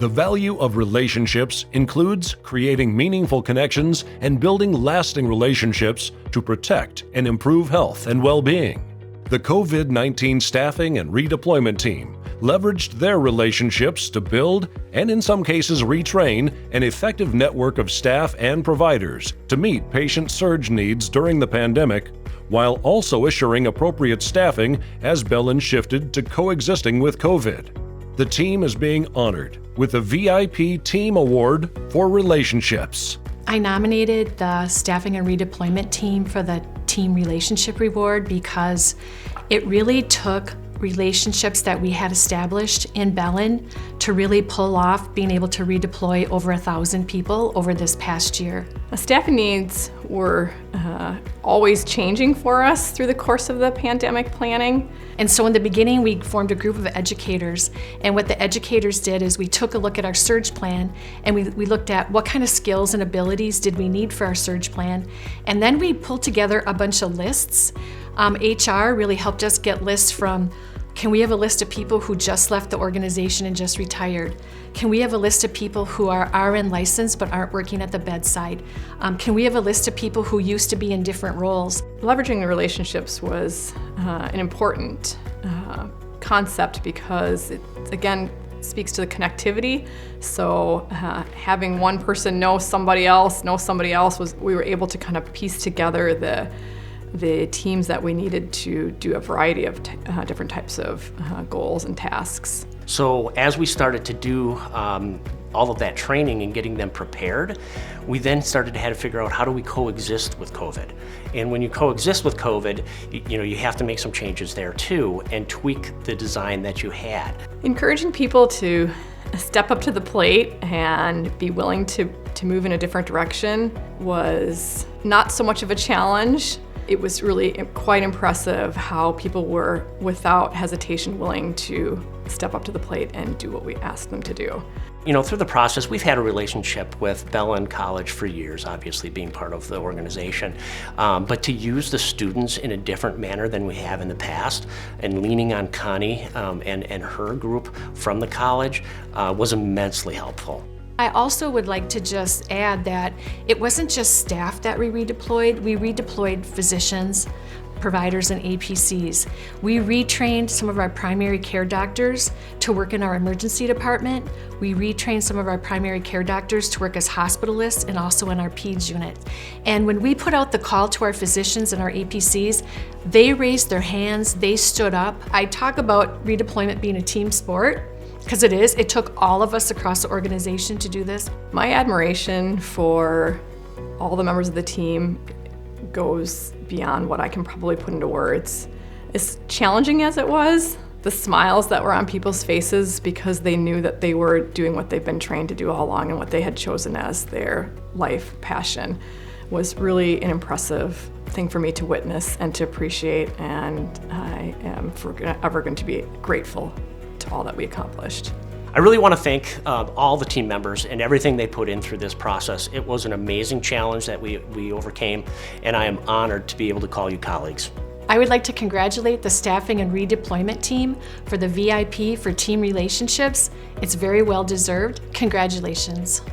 The value of relationships includes creating meaningful connections and building lasting relationships to protect and improve health and well-being. The COVID-19 Staffing and Redeployment Team leveraged their relationships to build, and in some cases retrain, an effective network of staff and providers to meet patient surge needs during the pandemic, while also assuring appropriate staffing as Bellin shifted to coexisting with COVID. The team is being honored with the VIP Team Award for Relationships. I nominated the Staffing and Redeployment Team for the Team Relationship Award because it really took relationships that we had established in Bellin to really pull off being able to redeploy over 1,000 people over this past year. The staffing needs were always changing for us through the course of the pandemic planning. And so in the beginning, we formed a group of educators. And what the educators did is we took a look at our surge plan and we looked at what kind of skills and abilities did we need for our surge plan. And then we pulled together a bunch of lists. HR really helped us get lists from, can we have a list of people who just left the organization and just retired? Can we have a list of people who are RN licensed but aren't working at the bedside? Can we have a list of people who used to be in different roles? Leveraging the relationships was an important concept because it, again, speaks to the connectivity. So having one person know somebody else, was we were able to kind of piece together the teams that we needed to do a variety of different types of goals and tasks. So as we started to do all of that training and getting them prepared, we then started to have to figure out how do we coexist with COVID. And when you coexist with COVID, you have to make some changes there too and tweak the design that you had. Encouraging people to step up to the plate and be willing to move in a different direction was not so much of a challenge. It was really quite impressive how people were, without hesitation, willing to step up to the plate and do what we asked them to do. Through the process, we've had a relationship with Bellin College for years, obviously being part of the organization. But to use the students in a different manner than we have in the past, and leaning on Connie and her group from the college was immensely helpful. I also would like to just add that it wasn't just staff that we redeployed physicians, providers, and APCs. We retrained some of our primary care doctors to work in our emergency department. We retrained some of our primary care doctors to work as hospitalists and also in our PEDS unit. And when we put out the call to our physicians and our APCs, they raised their hands, they stood up. I talk about redeployment being a team sport, because it is. It took all of us across the organization to do this. My admiration for all the members of the team goes beyond what I can probably put into words. As challenging as it was, the smiles that were on people's faces because they knew that they were doing what they've been trained to do all along and what they had chosen as their life passion was really an impressive thing for me to witness and to appreciate, and I am forever going to be grateful to all that we accomplished. I really want to thank all the team members and everything they put in through this process. It was an amazing challenge that we overcame, and I am honored to be able to call you colleagues. I would like to congratulate the Staffing and Redeployment Team for the VIP for Team Relationships. It's very well deserved. Congratulations.